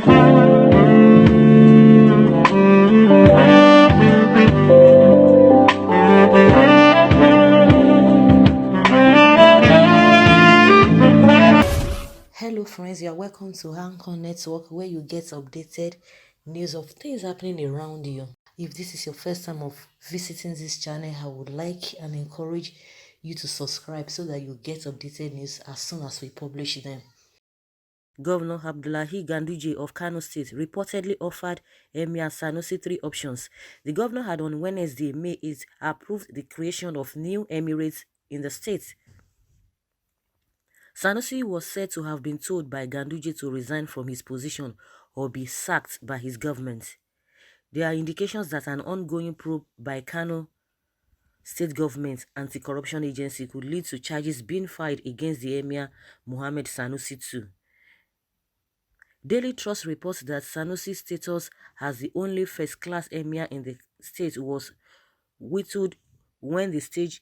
Hello friends, you are welcome to Anchor Network, where you get updated news of things happening around you. If this is your first time of visiting this channel, I would like and encourage you to subscribe so that you get updated news as soon as we publish them. Governor Abdullahi Ganduje of Kano State reportedly offered Emir Sanusi three options. The governor had on Wednesday, May 8, approved the creation of new emirates in the state. Sanusi was said to have been told by Ganduje to resign from his position or be sacked by his government. There are indications that an ongoing probe by Kano State Government Anti-Corruption Agency could lead to charges being filed against the Emir Mohammed Sanusi too. Daily Trust reports that Sanusi's status as the only first-class emir in the state was whittled when the state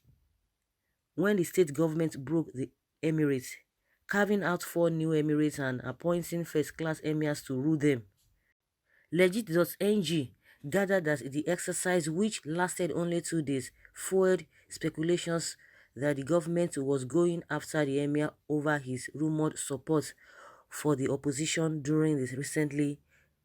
government broke the emirates, carving out 4 new emirates and appointing first-class emirs to rule them. Legit.ng gathered that the exercise, which lasted only 2 days, fueled speculations that the government was going after the emir over his rumored support for the opposition during the recently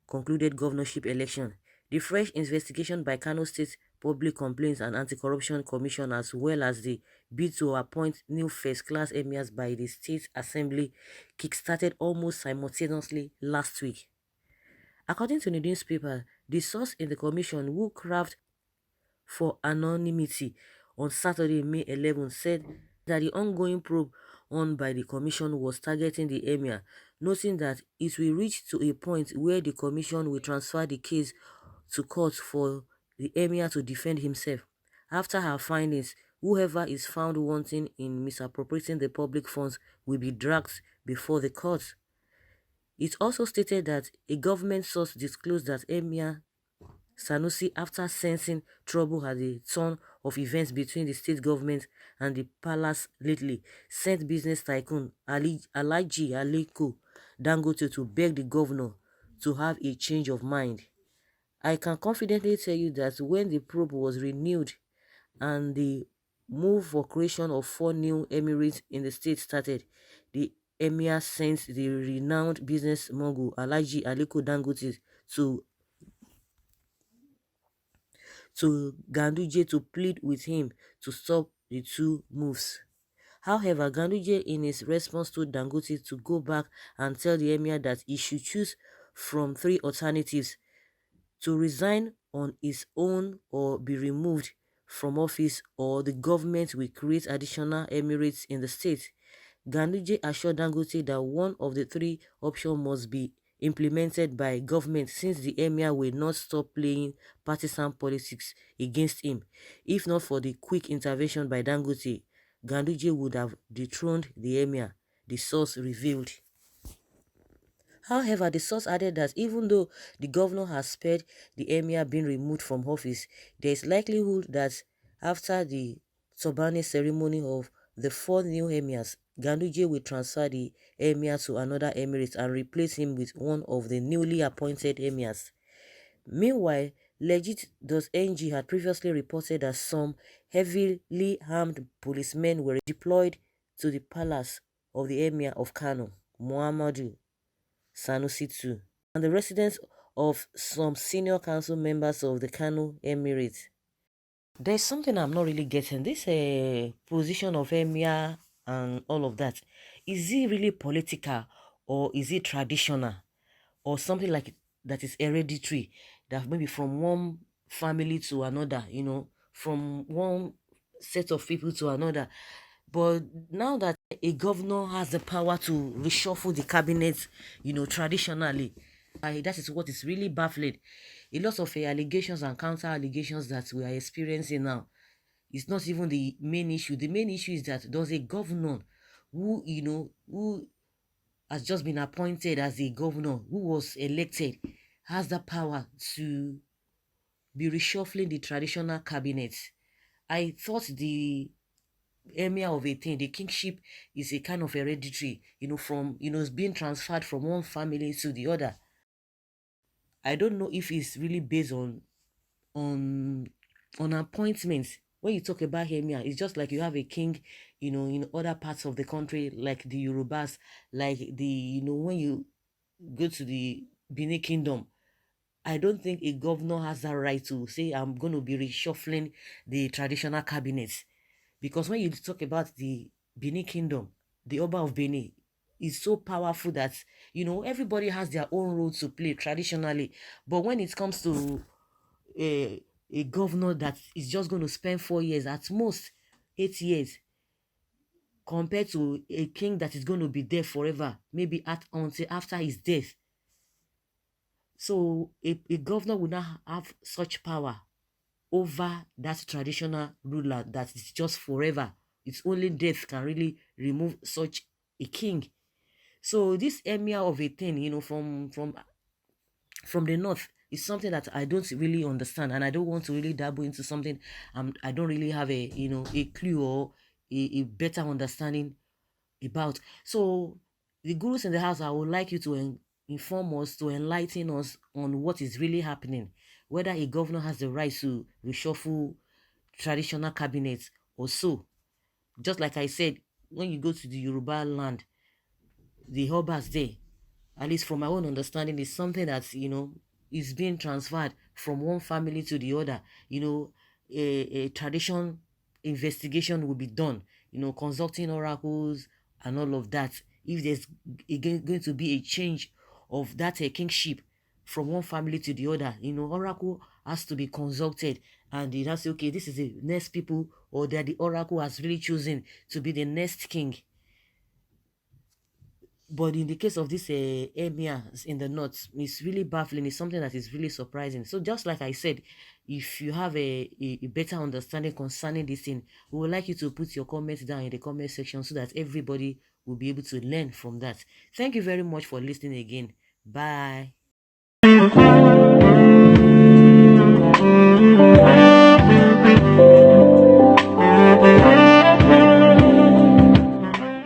concluded governorship election. The fresh investigation by Kano State Public Complaints and Anti-Corruption Commission, as well as the bid to appoint new first-class emirs by the State Assembly, kick-started almost simultaneously last week. According to the newspaper, the source in the commission, who craved for anonymity on Saturday, May 11, said that the ongoing probe on by the commission was targeting the emir, noting that it will reach to a point where the commission will transfer the case to court for the emir to defend himself. After her findings, whoever is found wanting in misappropriating the public funds will be dragged before the court. It also stated that a government source disclosed that Emir Sanusi, after sensing trouble at the turn of events between the state government and the palace lately, sent business tycoon Alhaji Aliko Dangote to beg the governor to have a change of mind. I can confidently tell you that when the probe was renewed and the move for creation of 4 new emirates in the state started, the emir sent the renowned business mogul Alhaji Aliko Dangote to Ganduje to plead with him to stop the 2 moves. However, Ganduje, in his response, told Dangote to go back and tell the emir that he should choose from 3 alternatives: to resign on his own or be removed from office, or the government will create additional emirates in the state. Ganduje assured Dangote that one of the 3 options must be implemented by government, since the emir will not stop playing partisan politics against him. If not for the quick intervention by Dangote, Ganduje would have dethroned the emir, the source revealed. However, the source added that even though the governor has spared the emir being removed from office, there is likelihood that after the turbaning ceremony of the 4 new emirs, Ganduje will transfer the emir to another emirate and replace him with one of the newly appointed emirs. Meanwhile, Legit.ng had previously reported that some heavily armed policemen were deployed to the palace of the emir of Kano, Muhammadu Sanusi too, and the residence of some senior council members of the Kano Emirate. There's something I'm not really getting. This position of emir and all of that, is it really political, or is it traditional, or something like that is hereditary, that maybe from one family to another, from one set of people to another? But now that a governor has the power to reshuffle the cabinet, traditionally, that is what is really baffling. A lot of allegations and counter allegations that we are experiencing now, it's not even the main issue. The main issue is that does a governor who has just been appointed as a governor, who was elected, has the power to be reshuffling the traditional cabinet? I thought the emir of a thing, the kingship, is a kind of hereditary, from, it's being transferred from one family to the other. I don't know if it's really based on on appointments. When you talk about Emir, it's just like you have a king, in other parts of the country, like the Yorubas, like when you go to the Benin Kingdom. I don't think a governor has that right to say, I'm going to be reshuffling the traditional cabinets. Because when you talk about the Benin Kingdom, the Oba of Benin is so powerful that, everybody has their own role to play traditionally. But when it comes to a governor that is just going to spend 4 years, at most 8 years, compared to a king that is going to be there forever, maybe until after his death. So a governor would not have such power over that traditional ruler that is just forever. It's only death can really remove such a king. So this emir of a thing, from the north is something that I don't really understand, and I don't want to really dabble into something I don't really have a clue or a better understanding about. So the gurus in the house, I would like you to inform us, to enlighten us on what is really happening, whether a governor has the right to reshuffle traditional cabinets or so. Just like I said, when you go to the Yoruba land, the Obas there, at least from my own understanding, is something that is being transferred from one family to the other. A tradition investigation will be done, consulting oracles and all of that. If there's going to be a change of that kingship from one family to the other, oracle has to be consulted, and it has to say, okay, this is the next people, or that the oracle has really chosen to be the next king. But in the case of this emirs in the north, it's really baffling. It's something that is really surprising. So just like I said, if you have a better understanding concerning this thing, we would like you to put your comments down in the comment section so that everybody will be able to learn from that. Thank you very much for listening again. Bye.